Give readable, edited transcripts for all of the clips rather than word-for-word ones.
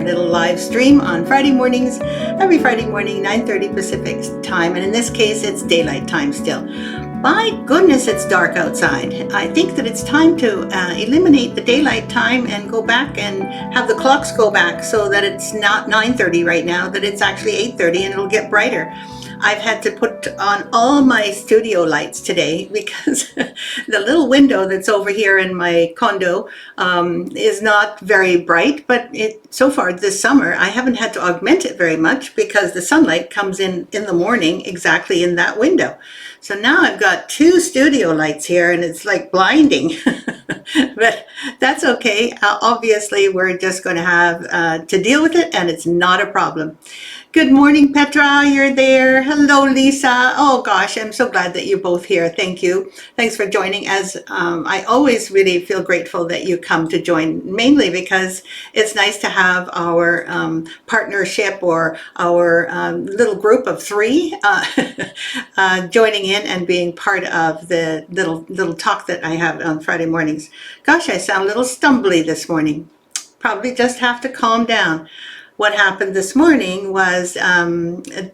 little live stream on Friday mornings, every Friday morning, 9:30 Pacific time. And in this case, it's daylight time still. My goodness, it's dark outside. I think that it's time to eliminate the daylight time and go back and have the clocks go back so that it's not 9:30 right now, that it's actually 8:30 and it'll get brighter. I've had to put on all my studio lights today because the little window that's over here in my condo is not very bright, but so far this summer I haven't had to augment it very much because the sunlight comes in the morning exactly in that window. So now I've got two studio lights here and it's like blinding, but that's okay. Obviously, we're just going to have to deal with it, and it's not a problem. Good morning, Petra, you're there. Hello, Lisa. Oh gosh, I'm so glad that you're both here. Thank you. Thanks for joining. As I always really feel grateful that you come to join, mainly because it's nice to have our partnership or our little group of three joining in and being part of the little talk that I have on Friday mornings. Gosh, I sound a little stumbly this morning. Probably just have to calm down. What happened this morning was,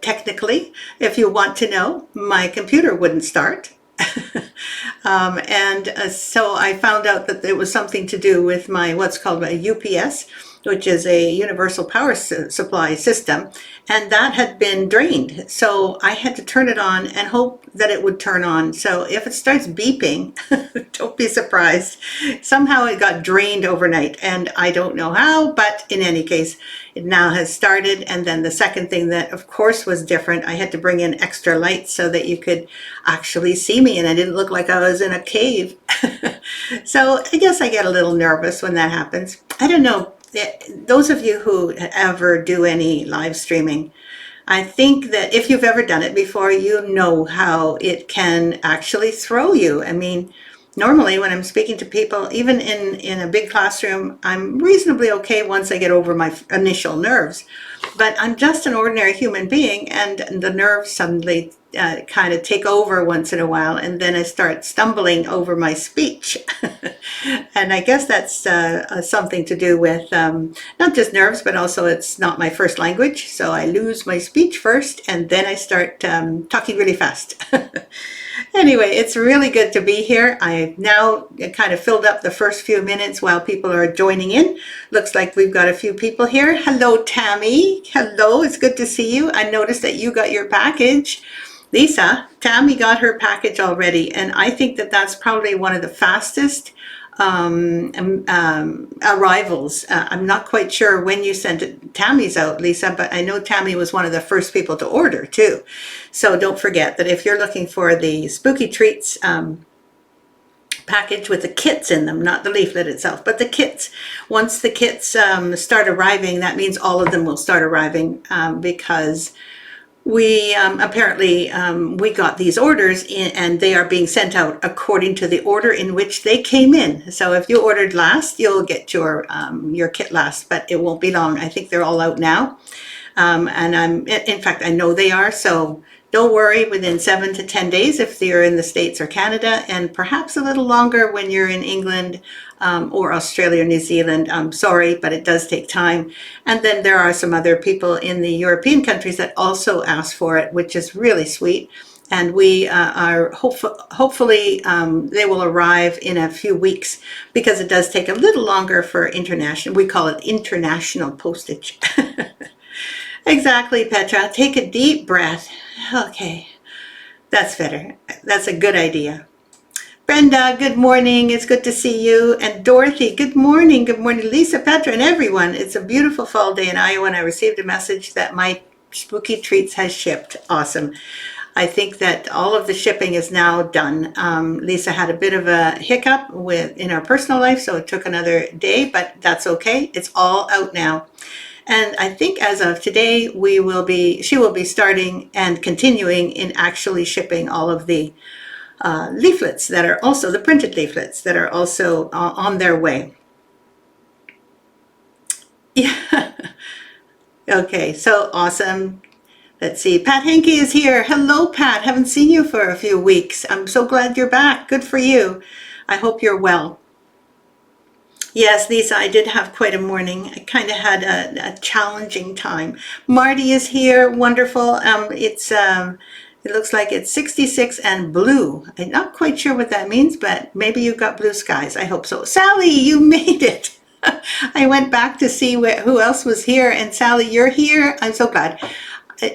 technically, if you want to know, my computer wouldn't start. So I found out that it was something to do with my what's called a UPS, which is a universal power supply system, and that had been drained. So I had to turn it on and hope that it would turn on. So if it starts beeping, don't be surprised. Somehow it got drained overnight, and I don't know how, but in any case, it now has started. And then the second thing that, of course, was different, I had to bring in extra lights so that you could actually see me, and I didn't look like I was in a cave. So I guess I get a little nervous when that happens. I don't know. Those of you who ever do any live streaming, I think that if you've ever done it before, you know how it can actually throw you. I mean, normally when I'm speaking to people, even in a big classroom, I'm reasonably okay once I get over my initial nerves. But I'm just an ordinary human being, and the nerves suddenly kind of take over once in a while, and then I start stumbling over my speech. And I guess that's something to do with not just nerves, but also it's not my first language. So I lose my speech first, and then I start talking really fast. Anyway, it's really good to be here. I've now kind of filled up the first few minutes while people are joining in. Looks like we've got a few people here. Hello, Tammy. Hello, it's good to see you. I noticed that you got your package. Lisa, Tammy got her package already, and I think that that's probably one of the fastest arrivals. I'm not quite sure when you sent it, Tammy's out, Lisa, but I know Tammy was one of the first people to order too. So don't forget that if you're looking for the Spooky Treats package with the kits in them, not the leaflet itself, but the kits. Once the kits start arriving, that means all of them will start arriving because we apparently we got these orders in, and they are being sent out according to the order in which they came in. So if you ordered last, you'll get your kit last, but it won't be long. I think they're all out now, and in fact I know they are. So don't worry, within 7 to 10 days if you're in the States or Canada, and perhaps a little longer when you're in England or Australia or New Zealand. I'm sorry, but it does take time. And then there are some other people in the European countries that also ask for it, which is really sweet. And we are hopefully they will arrive in a few weeks, because it does take a little longer for international. We call it international postage. Exactly, Petra. Take a deep breath. Okay, that's better. That's a good idea. Brenda, good morning. It's good to see you. And Dorothy, good morning. Good morning, Lisa, Petra, and everyone. It's a beautiful fall day in Iowa, and I received a message that my Spooky Treats has shipped. Awesome. I think that all of the shipping is now done. Lisa had a bit of a hiccup in her personal life, so it took another day, but that's okay. It's all out now. And I think as of today, she will be starting and continuing in actually shipping all of the leaflets that are also the printed leaflets that are also on their way. Yeah. Okay, so awesome. Let's see. Pat Henke is here. Hello, Pat. Haven't seen you for a few weeks. I'm so glad you're back. Good for you. I hope you're well. Yes, Lisa, I did have quite a morning. I kind of had a challenging time. Marty is here, wonderful. It looks like it's 66 and blue. I'm not quite sure what that means, but maybe you've got blue skies. I hope so. Sally, you made it. I went back to see who else was here, and Sally, you're here. I'm so glad.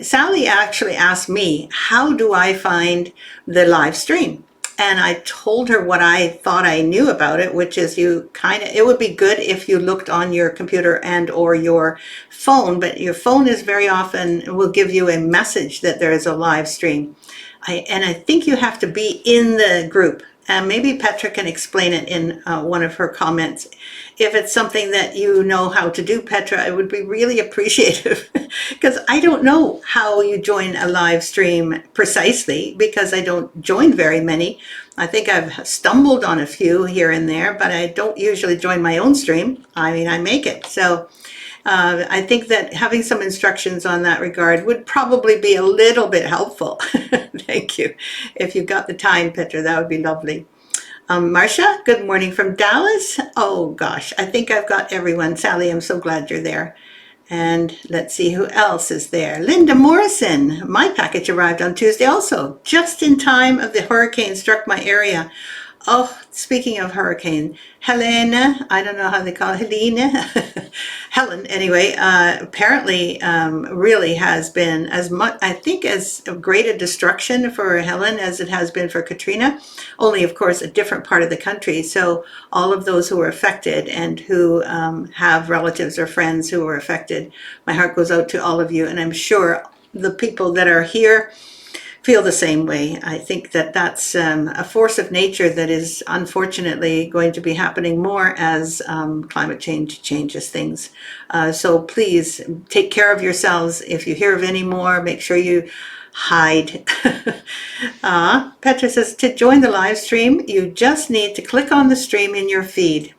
Sally actually asked me, how do I find the live stream? And I told her what I thought I knew about it, which is it would be good if you looked on your computer and or your phone, but your phone is very often will give you a message that there is a live stream. I think you have to be in the group. And maybe Petra can explain it in one of her comments. If it's something that you know how to do, Petra, I would be really appreciative because I don't know how you join a live stream precisely because I don't join very many. I think I've stumbled on a few here and there, but I don't usually join my own stream. I mean, I make it. So I think that having some instructions on that regard would probably be a little bit helpful. Thank you. If you got the time, Petra, that would be lovely. Marcia, good morning from Dallas. Oh gosh, I think I've got everyone. Sally, I'm so glad you're there. And let's see who else is there. Linda Morrison, my package arrived on Tuesday also, just in time of the hurricane struck my area. Oh, speaking of hurricane, Helena, I don't know how they call it, Helena, Helen, anyway, apparently really has been as much, I think, as great a destruction for Helen as it has been for Katrina, only, of course, a different part of the country. So all of those who were affected and who have relatives or friends who were affected, my heart goes out to all of you. And I'm sure the people that are here feel the same way. I think that that's a force of nature that is unfortunately going to be happening more as climate change changes things. So please take care of yourselves. If you hear of any more, make sure you hide. Petra says, to join the live stream, you just need to click on the stream in your feed.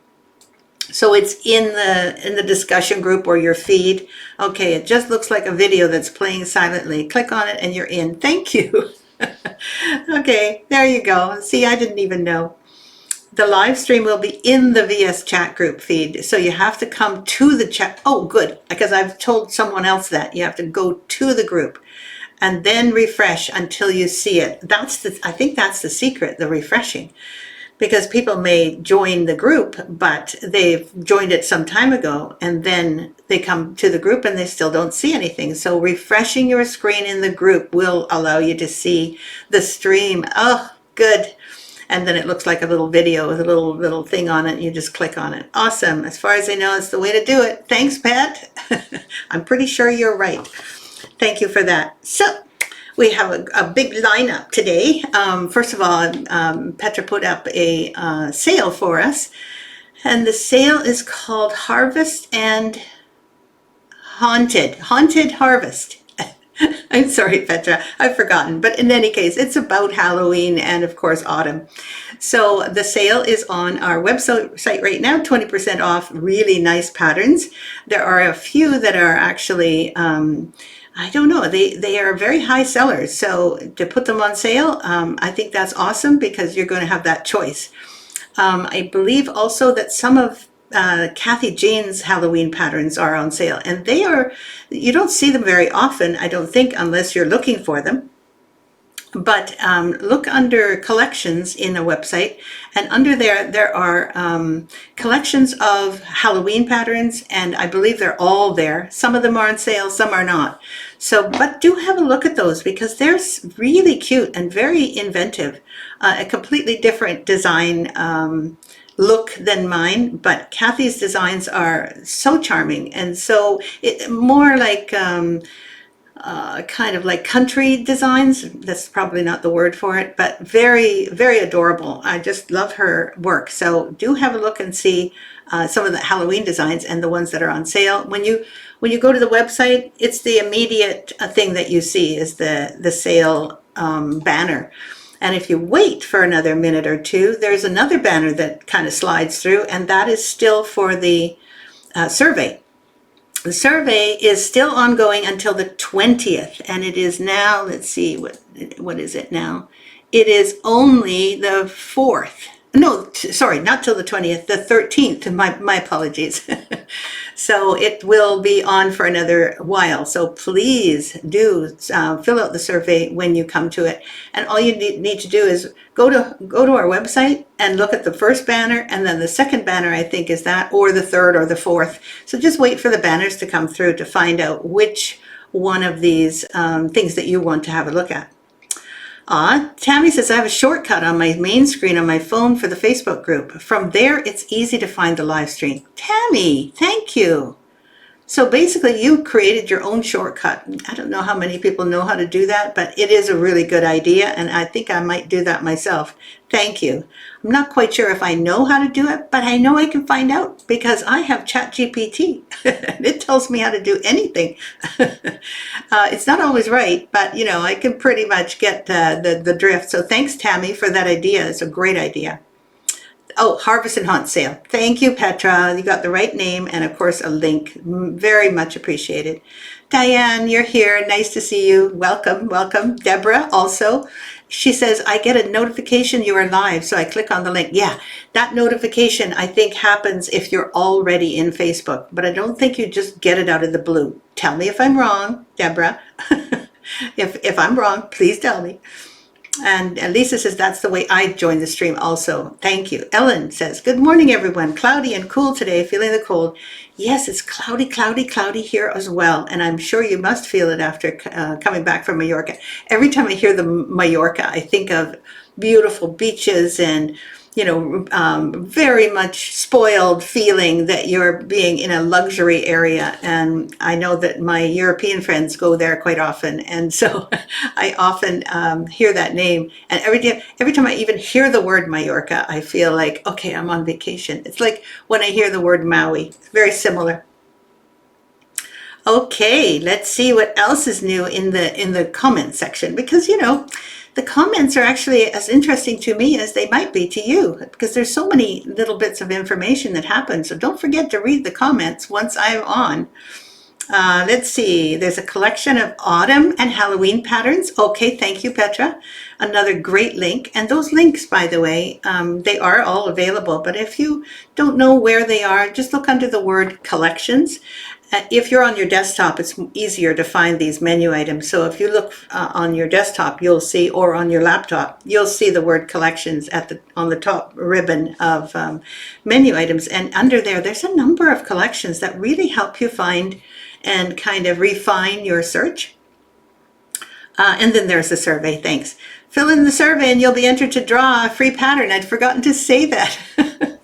So it's in the discussion group or your feed. Okay, it just looks like a video that's playing silently. Click on it and you're in. Thank you. Okay, there you go. See, I didn't even know. The live stream will be in the VS chat group feed. So you have to come to the chat. Oh, good, because I've told someone else that. You have to go to the group and then refresh until you see it. I think that's the secret, the refreshing. Because people may join the group, but they've joined it some time ago, and then they come to the group and they still don't see anything. So refreshing your screen in the group will allow you to see the stream. Oh, good. And then it looks like a little video with a little thing on it. You just click on it. Awesome. As far as I know, it's the way to do it. Thanks, Pat. I'm pretty sure you're right. Thank you for that. So we have a big lineup today. First of all, Petra put up a sale for us, and the sale is called Harvest and Haunted Harvest. I'm sorry, Petra, I've forgotten. But in any case, it's about Halloween and, of course, autumn. So the sale is on our website right now, 20% off, really nice patterns. There are a few that are actually I don't know, they are very high sellers. So to put them on sale, I think that's awesome because you're going to have that choice. I believe also that some of Kathy Jean's Halloween patterns are on sale, and you don't see them very often, I don't think, unless you're looking for them. But look under collections in a website, and under there are collections of Halloween patterns, and I believe they're all there. Some of them are on sale, some are not. So, but do have a look at those because they're really cute and very inventive. A completely different design look than mine, but Kathy's designs are so charming and so more like kind of like country designs. That's probably not the word for it, but very, very adorable. I just love her work. So do have a look and see some of the Halloween designs and the ones that are on sale. When you go to the website, it's the immediate thing that you see is the sale banner. And if you wait for another minute or two, there's another banner that kind of slides through, and that is still for the survey. The survey is still ongoing until the 20th, and it is now, let's see, what is it now? It is only the 4th. No, sorry, not till the 20th, the 13th. My apologies. So it will be on for another while. So please do fill out the survey when you come to it. And all you need to do is go to our website and look at the first banner, and then the second banner, I think, is that, or the third or the fourth. So just wait for the banners to come through to find out which one of these things that you want to have a look at. Tammy says, I have a shortcut on my main screen on my phone for the Facebook group. From there, it's easy to find the live stream. Tammy, thank you. So basically, you created your own shortcut. I don't know how many people know how to do that, but it is a really good idea, and I think I might do that myself. Thank you. I'm not quite sure if I know how to do it, but I know I can find out because I have ChatGPT. It tells me how to do anything. It's not always right, but I can pretty much get the drift. So thanks, Tammy, for that idea. It's a great idea. Oh, Harvest and Hunt sale. Thank you, Petra. You got the right name and, of course, a link. Very much appreciated. Diane, you're here. Nice to see you. Welcome, welcome. Deborah, also. She says, I get a notification you are live, so I click on the link. Yeah, that notification, I think, happens if you're already in Facebook, but I don't think you just get it out of the blue. Tell me if I'm wrong, Deborah. If I'm wrong, please tell me. And Lisa says, that's the way I joined the stream also. Thank you. Ellen says, good morning, everyone. Cloudy and cool today, feeling the cold. Yes, it's cloudy, cloudy, cloudy here as well. And I'm sure you must feel it after coming back from Mallorca. Every time I hear the Mallorca, I think of beautiful beaches and very much spoiled feeling that you're being in a luxury area. And I know that my European friends go there quite often. And so I often hear that name. And every time I even hear the word Mallorca, I feel like, okay, I'm on vacation. It's like when I hear the word Maui. It's very similar. Okay, let's see what else is new in the comment section, because the comments are actually as interesting to me as they might be to you, because there's so many little bits of information that happen. So don't forget to read the comments once I'm on. Let's see, there's a collection of autumn and Halloween patterns. Okay, thank you, Petra. Another great link. And those links, by the way, they are all available. But if you don't know where they are, just look under the word collections. If you're on your desktop, it's easier to find these menu items. So if you look on your desktop, you'll see, or on your laptop, you'll see the word collections on the top ribbon of menu items. And under there, there's a number of collections that really help you find and kind of refine your search. And then there's the survey. Thanks. Fill in the survey and you'll be entered to draw a free pattern. I'd forgotten to say that.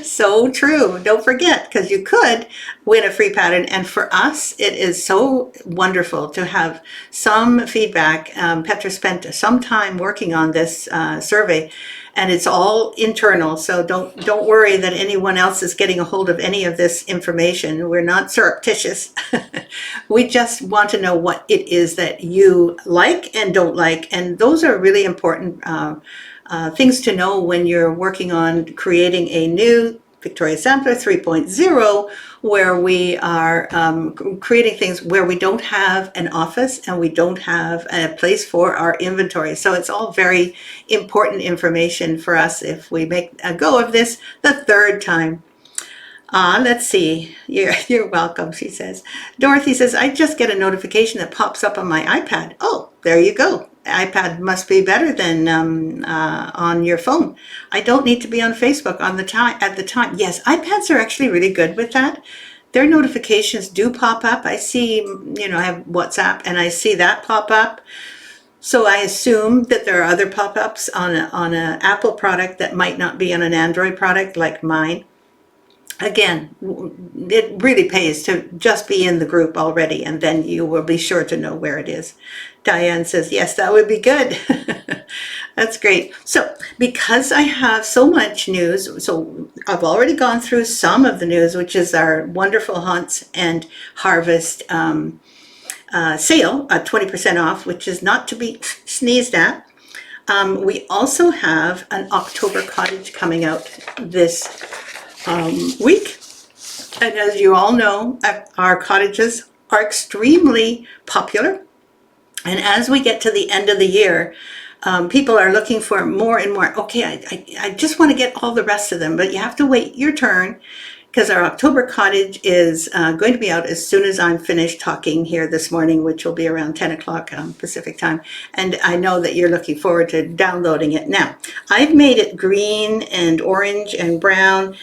So true. Don't forget, because you could win a free pattern. And for us, it is so wonderful to have some feedback. Petra spent some time working on this survey, and it's all internal. So don't worry that anyone else is getting a hold of any of this information. We're not surreptitious. We just want to know what it is that you like and don't like. And those are really important things to know when you're working on creating a new Victoria Sampler 3.0, where we are creating things where we don't have an office and we don't have a place for our inventory. So it's all very important information for us if we make a go of this the third time. Let's see. You're welcome, she says. Dorothy says, I just get a notification that pops up on my iPad. Oh, there you go. iPad must be better than on your phone. I don't need to be on Facebook at the time. Yes, iPads are actually really good with that. Their notifications do pop up. I see, I have WhatsApp and I see that pop up. So I assume that there are other pop-ups on an Apple product that might not be on an Android product like mine. Again, it really pays to just be in the group already, and then you will be sure to know where it is. Diane says, yes, that would be good. That's great. So because I have so much news, so I've already gone through some of the news, which is our wonderful Hunts and Harvest sale at 20% off, which is not to be sneezed at. We also have an October cottage coming out this week. And as you all know, our cottages are extremely popular. And as we get to the end of the year, people are looking for more and more. Okay, I just want to get all the rest of them, but you have to wait your turn, because our October cottage is going to be out as soon as I'm finished talking here this morning, which will be around 10 o'clock Pacific time. And I know that you're looking forward to downloading it. Now, I've made it green and orange and brown,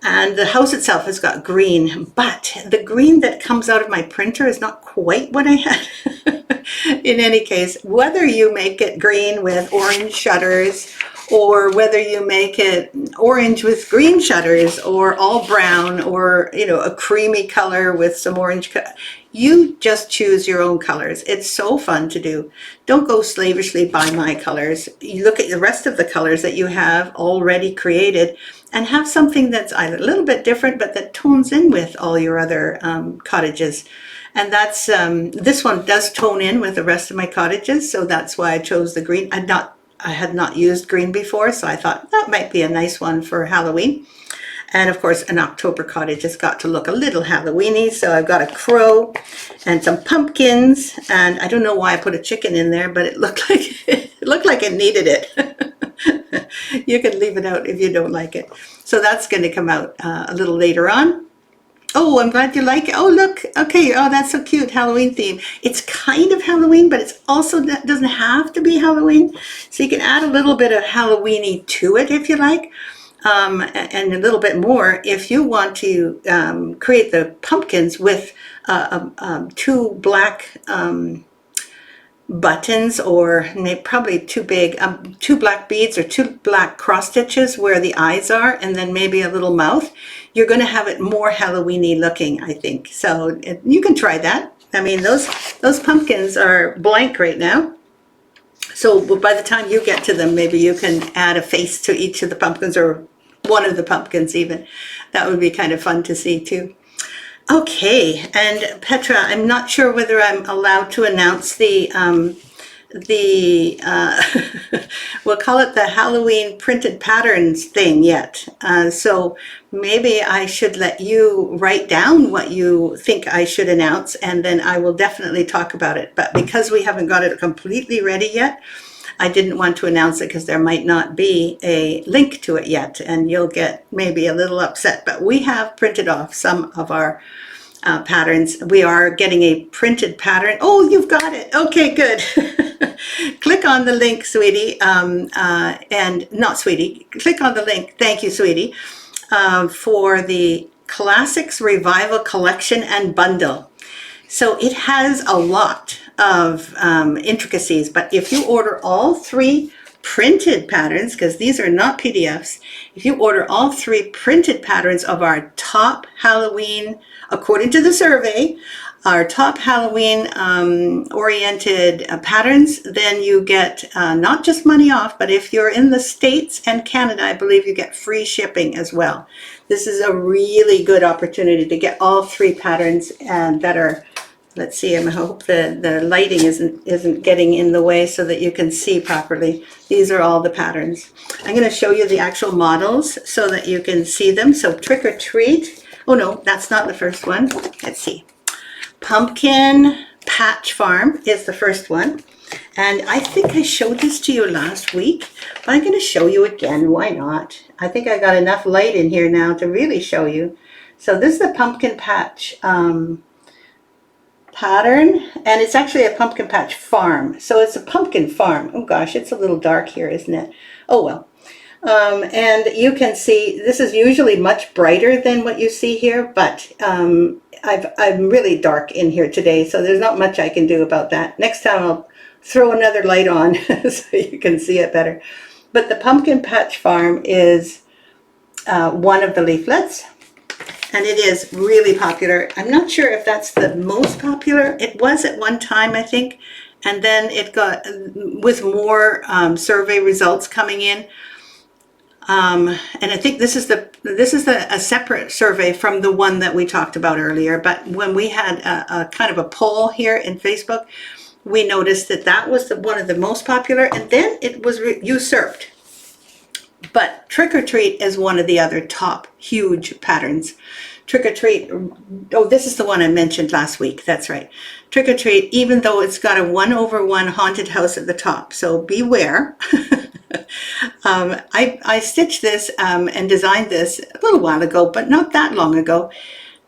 and the house itself has got green, but the green that comes out of my printer is not quite what I had. In any case, whether you make it green with orange shutters, or whether you make it orange with green shutters, or all brown, or a creamy color with some orange, you just choose your own colors. It's so fun to do. Don't go slavishly by my colors. You look at the rest of the colors that you have already created, and have something that's either a little bit different, but that tones in with all your other cottages. And that's this one does tone in with the rest of my cottages, so that's why I chose the green. I had not used green before, so I thought that might be a nice one for Halloween. And of course, an October cottage has got to look a little Halloweeny, so I've got a crow and some pumpkins, and I don't know why I put a chicken in there, but it looked like it needed it. You can leave it out if you don't like it. So that's going to come out a little later on. Oh, I'm glad you like it. Oh, look. Okay. Oh, that's so cute. Halloween theme. It's kind of Halloween, but it's also doesn't have to be Halloween. So you can add a little bit of Halloweeny to it if you like, and a little bit more if you want to create the pumpkins with two black buttons, or probably two black beads or two black cross stitches where the eyes are, and then maybe a little mouth. You're going to have it more Halloweeny looking, I think. So you can try that. I mean, those pumpkins are blank right now. So by the time you get to them, maybe you can add a face to each of the pumpkins, or one of the pumpkins even. That would be kind of fun to see too. Okay, and Petra, I'm not sure whether I'm allowed to announce we'll call it the Halloween printed patterns thing yet. So maybe I should let you write down what you think I should announce, and then I will definitely talk about it. But because we haven't got it completely ready yet, I didn't want to announce it because there might not be a link to it yet, and you'll get maybe a little upset. But we have printed off some of our patterns. We are getting a printed pattern. Oh, you've got it. Okay, good. Click on the link, sweetie, and not sweetie. Click on the link. Thank you, sweetie, for the Classics Revival Collection and Bundle. So it has a lot of intricacies, but if you order all 3 printed patterns, because these are not PDFs, if you order all 3 printed patterns of our top Halloween, according to the survey, our top Halloween oriented patterns, then you get not just money off, but if you're in the States and Canada, I believe you get free shipping as well. This is a really good opportunity to get all 3 patterns that are, let's see, I hope the lighting isn't getting in the way so that you can see properly. These are all the patterns. I'm going to show you the actual models so that you can see them. So Trick or Treat. Oh no, that's not the first one. Let's see. Pumpkin Patch Farm is the first one. And I think I showed this to you last week, but I'm going to show you again. Why not? I think I got enough light in here now to really show you. So this is the Pumpkin Patch pattern, and it's actually a pumpkin patch farm. So it's a pumpkin farm. Oh gosh, it's a little dark here, isn't it? Oh well. And you can see this is usually much brighter than what you see here, but I'm really dark in here today, so there's not much I can do about that. Next time I'll throw another light on so you can see it better. But the Pumpkin Patch Farm is one of the leaflets, and it is really popular. I'm not sure if that's the most popular. It was at one time, I think, and then it got, with more survey results coming in, and I think this is a separate survey from the one that we talked about earlier. But when we had a kind of a poll here in Facebook, we noticed that was one of the most popular, and then it was usurped But Trick or Treat is one of the other top huge patterns. Trick or Treat, oh, this is the one I mentioned last week. That's right. Trick or Treat, even though it's got a 1/1 haunted house at the top, so beware. I stitched this and designed this a little while ago, but not that long ago.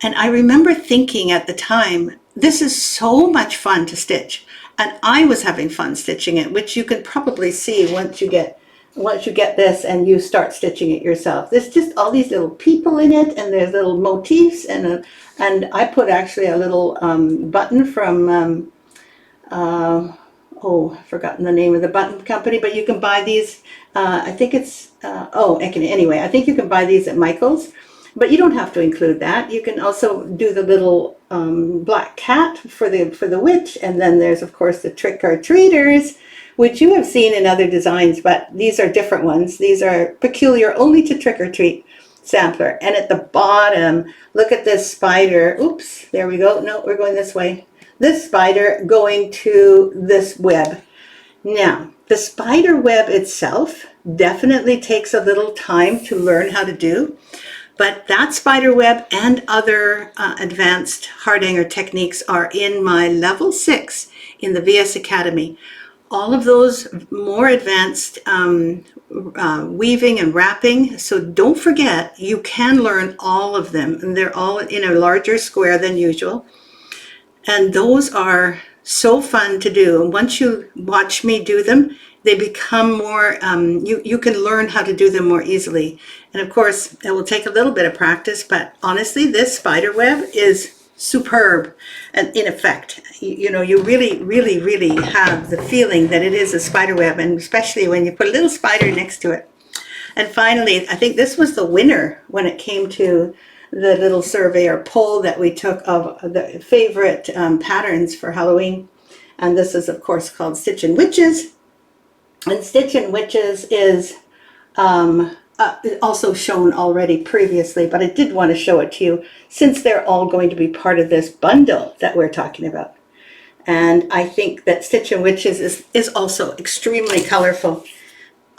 And I remember thinking at the time, this is so much fun to stitch. And I was having fun stitching it, which you can probably see once you get this and you start stitching it yourself. There's just all these little people in it, and there's little motifs, and I put actually a little button from I've forgotten the name of the button company, but you can buy these. I think it's anyway, I think you can buy these at Michael's, but you don't have to include that. You can also do the little black cat for the witch, and then there's of course the trick or treaters, which you have seen in other designs, but these are different ones. These are peculiar only to Trick or Treat sampler. And at the bottom, look at this spider. Oops, there we go. No, we're going this way. This spider going to this web. Now, the spider web itself definitely takes a little time to learn how to do, but that spider web and other advanced Hardanger techniques are in my level 6 in the VS Academy. All of those more advanced weaving and wrapping. So don't forget, you can learn all of them, and they're all in a larger square than usual. And those are so fun to do. And once you watch me do them, they become more, you can learn how to do them more easily. And of course, it will take a little bit of practice, but honestly, this spider web is superb. And in effect, you really, really, really have the feeling that it is a spider web, and especially when you put a little spider next to it. And finally, I think this was the winner when it came to the little survey or poll that we took of the favorite patterns for Halloween. And this is, of course, called Stitchin' Witches. And Stitchin' Witches is also shown already previously, but I did want to show it to you since they're all going to be part of this bundle that we're talking about. And I think that Stitchin' Witches is also extremely colorful.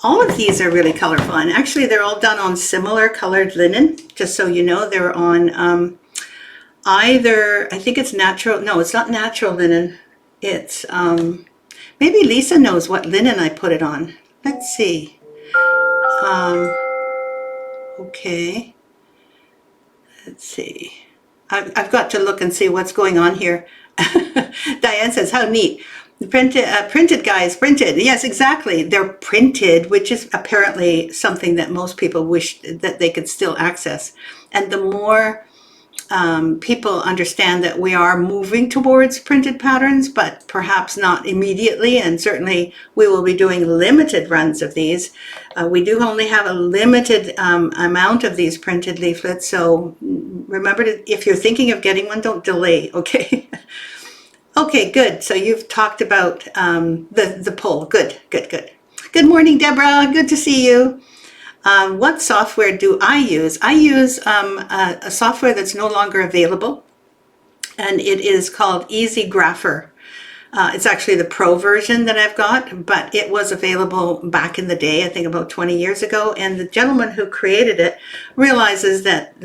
All of these are really colorful, and actually they're all done on similar colored linen, just so you know. They're on either, I think it's natural, no, it's not natural linen. It's, maybe Lisa knows what linen I put it on. Let's see. Okay, let's see. I've got to look and see what's going on here. Diane says, how neat. Printed, guys, printed. Yes, exactly. They're printed, which is apparently something that most people wish that they could still access. And the more people understand that we are moving towards printed patterns, but perhaps not immediately, and certainly we will be doing limited runs of these. We do only have a limited amount of these printed leaflets, so remember, if you're thinking of getting one, don't delay, okay? Okay, good. So you've talked about the poll. Good. Good morning, Deborah. Good to see you. What software do I use? I use a software that's no longer available, and it is called Easy Grapher. It's actually the pro version that I've got, but it was available back in the day, I think about 20 years ago, and the gentleman who created it realizes that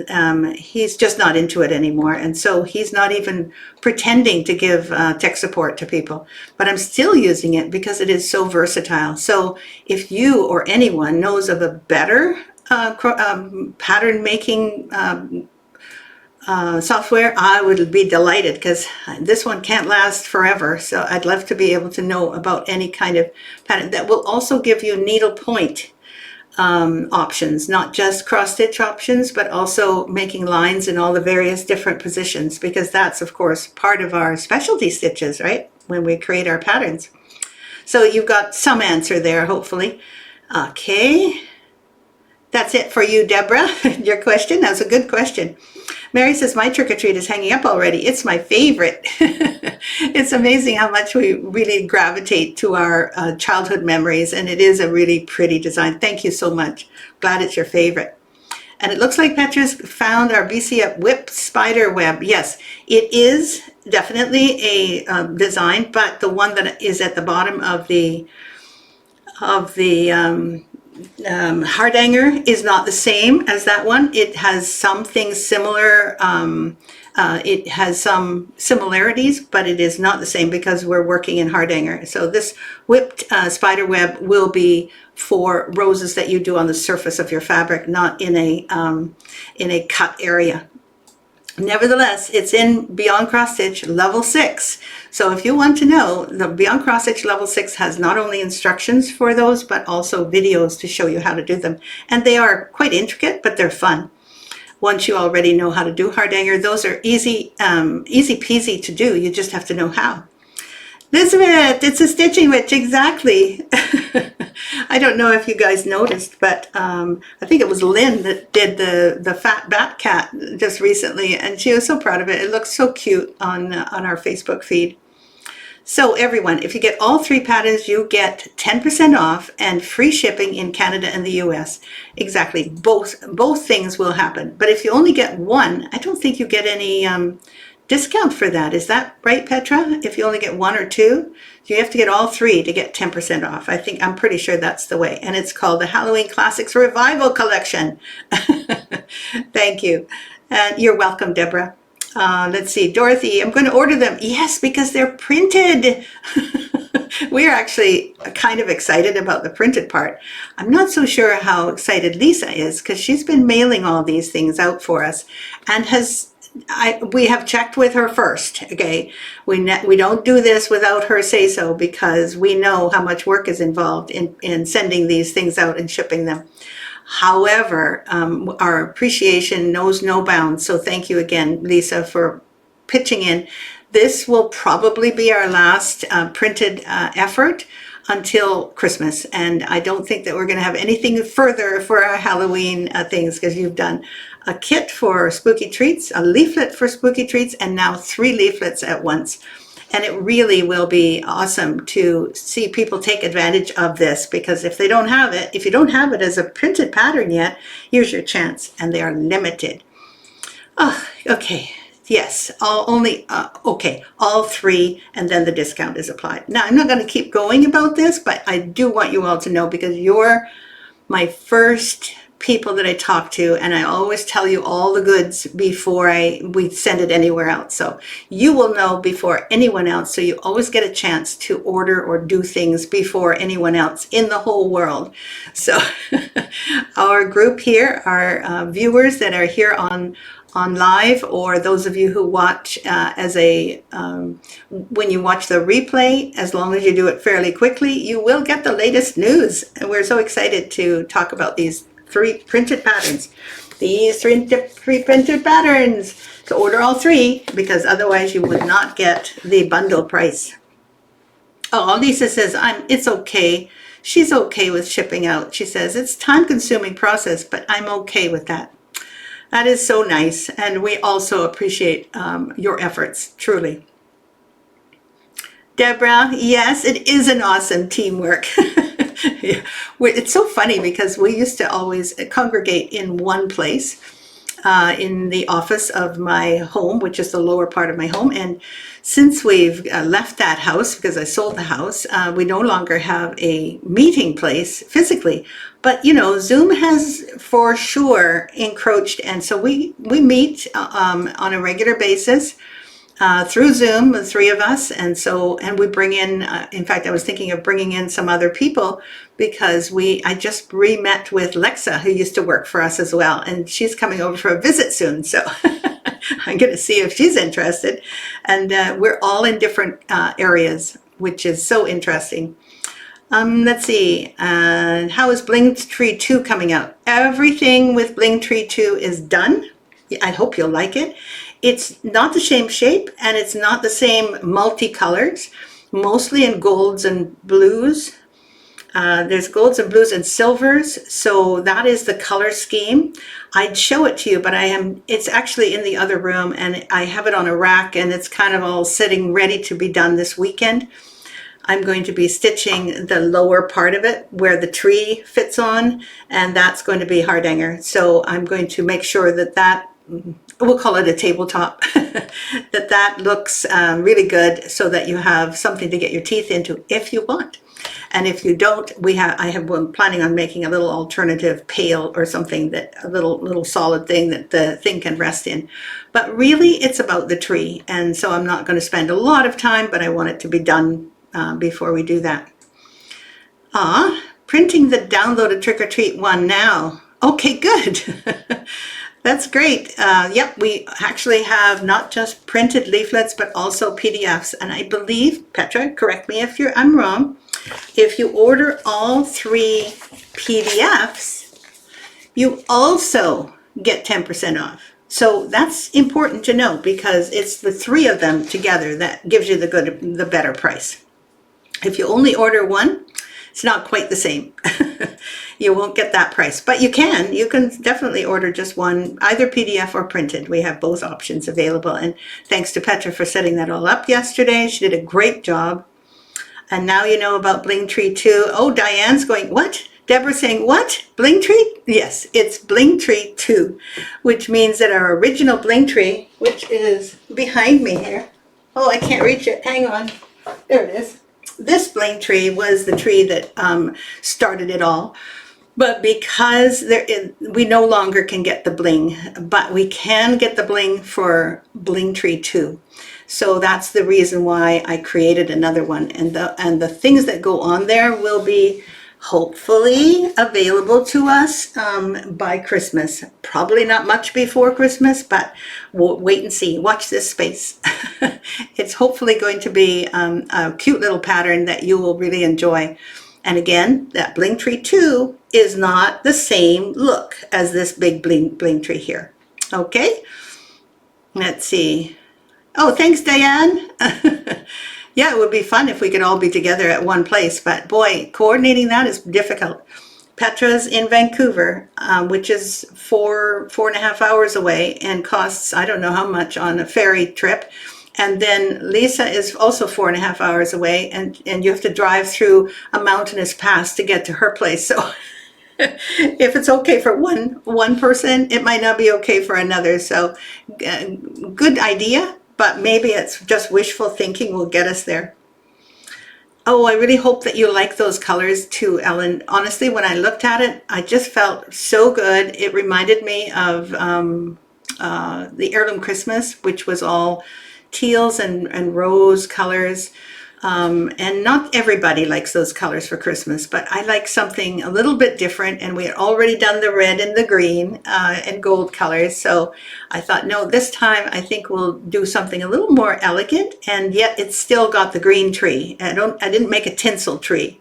he's just not into it anymore, and so he's not even pretending to give tech support to people. But I'm still using it because it is so versatile. So if you or anyone knows of a better pattern making software, I would be delighted, because this one can't last forever. So I'd love to be able to know about any kind of pattern that will also give you needle point options, not just cross stitch options, but also making lines in all the various different positions, because that's of course part of our specialty stitches, right? When we create our patterns. So you've got some answer there, hopefully. Okay. That's it for you, Deborah. Your question, that's a good question. Mary says, my trick-or-treat is hanging up already. It's my favorite. It's amazing how much we really gravitate to our childhood memories, and it is a really pretty design. Thank you so much. Glad it's your favorite. And it looks like Petra's found our BC Up Whip spider web. Yes, it is definitely a design, but the one that is at the bottom of the Hardanger is not the same as that one. It has some things similar. It has some similarities, but it is not the same because we're working in Hardanger. So this whipped spider web will be for roses that you do on the surface of your fabric, not in a cut area. Nevertheless, it's in Beyond Cross Stitch Level 6. So if you want to know, the Beyond Cross Stitch Level 6 has not only instructions for those, but also videos to show you how to do them. And they are quite intricate, but they're fun. Once you already know how to do Hardanger, those are easy peasy to do. You just have to know how. Elizabeth, it's a stitching witch, exactly. I don't know if you guys noticed, but I think it was Lynn that did the fat bat cat just recently, and she was so proud of it. It looks so cute on our Facebook feed. So everyone, if you get all 3 patterns, you get 10% off and free shipping in Canada and the US. Exactly, both things will happen. But if you only get one, I don't think you get any discount for that. Is that right, Petra? If you only get 1 or 2, you have to get all 3 to get 10% off. I'm pretty sure that's the way. And it's called the Halloween Classics Revival Collection. Thank you. And you're welcome, Deborah. Let's see, Dorothy, I'm going to order them. Yes, because they're printed. We're actually kind of excited about the printed part. I'm not so sure how excited Lisa is because she's been mailing all these things out for us and we have checked with her first, okay? We don't do this without her say so because we know how much work is involved in sending these things out and shipping them. However, our appreciation knows no bounds. So thank you again, Lisa, for pitching in. This will probably be our last printed effort until Christmas. And I don't think that we're going to have anything further for our Halloween things because you've done a kit for Spooky Treats, a leaflet for Spooky Treats, and now 3 leaflets at once. And it really will be awesome to see people take advantage of this because if you don't have it as a printed pattern yet, here's your chance, and they are limited. Oh, okay. Yes, all 3, and then the discount is applied. Now, I'm not going to keep going about this, but I do want you all to know because you're my first people that I talk to, and I always tell you all the goods before we send it anywhere else. So you will know before anyone else. So you always get a chance to order or do things before anyone else in the whole world. So our group here, our viewers that are here on live, or those of you who watch when you watch the replay, as long as you do it fairly quickly, you will get the latest news. And we're so excited to talk about these 3 printed patterns. These 3 printed patterns. To order all 3 because otherwise you would not get the bundle price. Oh, Lisa says it's okay. She's okay with shipping out. She says it's time-consuming process, but I'm okay with that. That is so nice, and we also appreciate your efforts, truly. Deborah, yes, it is an awesome teamwork. Yeah. It's so funny because we used to always congregate in one place in the office of my home, which is the lower part of my home. And since we've left that house, because I sold the house, we no longer have a meeting place physically. But, Zoom has for sure encroached. And so we meet on a regular basis through Zoom, the 3 of us. And we bring in fact, I was thinking of bringing in some other people because I just re-met with Lexa, who used to work for us as well. And she's coming over for a visit soon. So I'm going to see if she's interested. And we're all in different areas, which is so interesting. Let's see, how is Bling Tree 2 coming out? Everything with Bling Tree 2 is done. I hope you'll like it. It's not the same shape and it's not the same multicolors, mostly in golds and blues. There's golds and blues and silvers, so that is the color scheme. I'd show it to you, but it's actually in the other room and I have it on a rack and it's kind of all sitting ready to be done this weekend. I'm going to be stitching the lower part of it where the tree fits on, and that's going to be Hardanger. So I'm going to make sure that we'll call it a tabletop, that looks really good so that you have something to get your teeth into if you want. And if you don't, I have been planning on making a little alternative pail or something, that a little solid thing that the thing can rest in. But really, it's about the tree. And so I'm not going to spend a lot of time, but I want it to be done before we do that. Printing the downloaded Trick or Treat one now. Okay, good. That's great. Yep, we actually have not just printed leaflets, but also PDFs. And I believe, Petra, correct me if I'm wrong, if you order all 3 PDFs, you also get 10% off. So that's important to know, because it's the 3 of them together that gives you the better price. If you only order one, it's not quite the same. You won't get that price, but you can definitely order just one, either PDF or printed. We have both options available. And thanks to Petra for setting that all up yesterday. She did a great job. And now you know about Bling Tree 2. Oh, Diane's going, what? Deborah's saying, what? Bling Tree? Yes, it's Bling Tree 2, which means that our original Bling Tree, which is behind me here. Oh, I can't reach it. Hang on. There it is. This Bling Tree was the tree that started it all. But because we no longer can get the bling, but we can get the bling for Bling Tree 2. So that's the reason why I created another one. And the things that go on there will be hopefully available to us by Christmas. Probably not much before Christmas, but we'll wait and see. Watch this space. It's hopefully going to be a cute little pattern that you will really enjoy. And again, that Bling Tree 2 is not the same look as this big Bling Tree here. Okay, let's see. Oh, thanks, Diane. Yeah, it would be fun if we could all be together at one place, but boy, coordinating that is difficult. Petra's in Vancouver, which is 4.5 hours away, and costs, I don't know how much on a ferry trip. And then Lisa is also 4.5 hours away, and you have to drive through a mountainous pass to get to her place. So if it's okay for one person, it might not be okay for another. So good idea, but maybe it's just wishful thinking will get us there. Oh, I really hope that you like those colors too, Ellen. Honestly, when I looked at it, I just felt so good. It reminded me of the Heirloom Christmas, which was all teals and rose colors. And not everybody likes those colors for Christmas, but I like something a little bit different. And we had already done the red and the green and gold colors. So I thought, no, this time I think we'll do something a little more elegant, and yet it's still got the green tree. I didn't make a tinsel tree,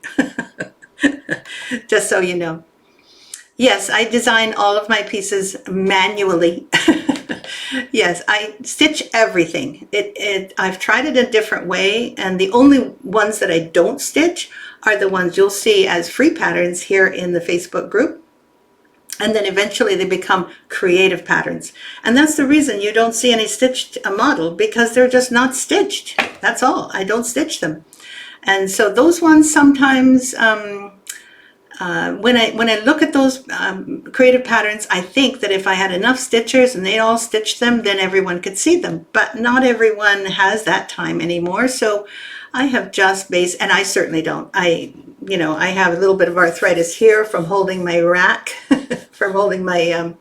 just so you know. Yes, I design all of my pieces manually. Yes, I stitch everything. I've tried it a different way, and the only ones that I don't stitch are the ones you'll see as free patterns here in the Facebook group. And then eventually they become creative patterns. And that's the reason you don't see any stitched model, because they're just not stitched. That's all. I don't stitch them. And so those ones sometimes, when I look at those creative patterns, I think that if I had enough stitchers and they all stitched them, then everyone could see them. But not everyone has that time anymore. So I have just and I certainly don't. I have a little bit of arthritis here from holding my rack, from holding my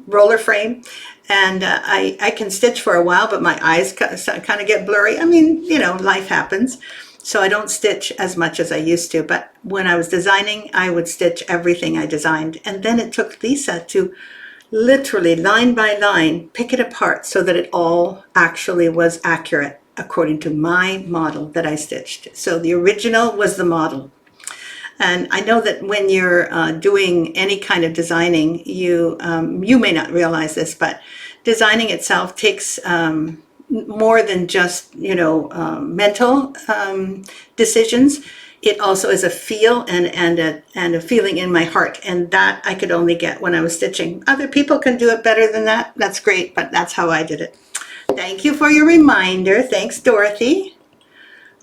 roller frame. And I can stitch for a while, but my eyes kind of get blurry. I mean, life happens. So I don't stitch as much as I used to, but when I was designing, I would stitch everything I designed. And then it took Lisa to literally line by line pick it apart so that it all actually was accurate according to my model that I stitched. So the original was the model. And I know that when you're doing any kind of designing, you may not realize this, but designing itself takes more than just mental decisions. It also is a feel and a feeling in my heart, and that I could only get when I was stitching. Other people can do it better than that. That's great, but that's how I did it. Thank you for your reminder. Thanks, Dorothy.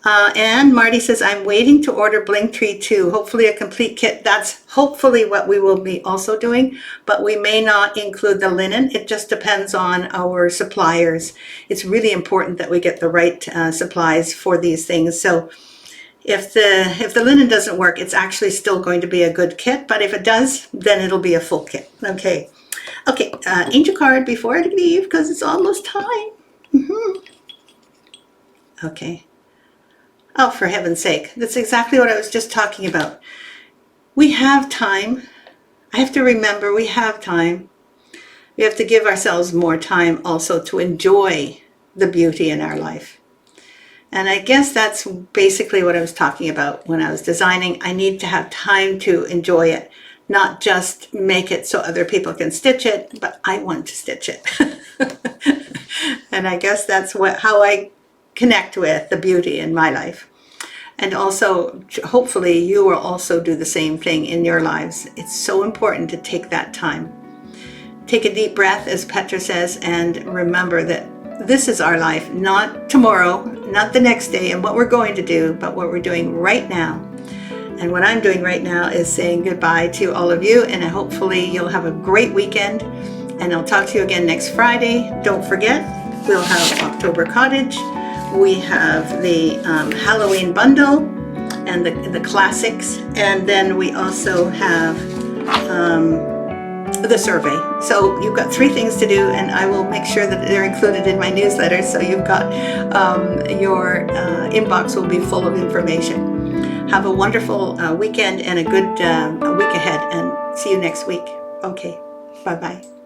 And Marty says, I'm waiting to order Bling Tree 2, hopefully a complete kit. That's hopefully what we will be also doing, but we may not include the linen. It just depends on our suppliers. It's really important that we get the right supplies for these things. So if the linen doesn't work, it's actually still going to be a good kit, but if it does, then it'll be a full kit. Okay. Okay, angel card before I leave, because it's almost time. Okay. Oh, for heaven's sake. That's exactly what I was just talking about. We have time. I have to remember we have time. We have to give ourselves more time also to enjoy the beauty in our life. And I guess that's basically what I was talking about when I was designing. I need to have time to enjoy it, not just make it so other people can stitch it, but I want to stitch it. And I guess that's how I connect with the beauty in my life. And also, hopefully, you will also do the same thing in your lives. It's so important to take that time. Take a deep breath, as Petra says, and remember that this is our life, not tomorrow, not the next day, and what we're going to do, but what we're doing right now. And what I'm doing right now is saying goodbye to all of you, and hopefully you'll have a great weekend. And I'll talk to you again next Friday. Don't forget, we'll have October Cottage. We have the Halloween bundle and the classics. And then we also have the survey. So you've got 3 things to do, and I will make sure that they're included in my newsletter. So you've got your inbox will be full of information. Have a wonderful weekend and a good week ahead, and see you next week. Okay, bye-bye.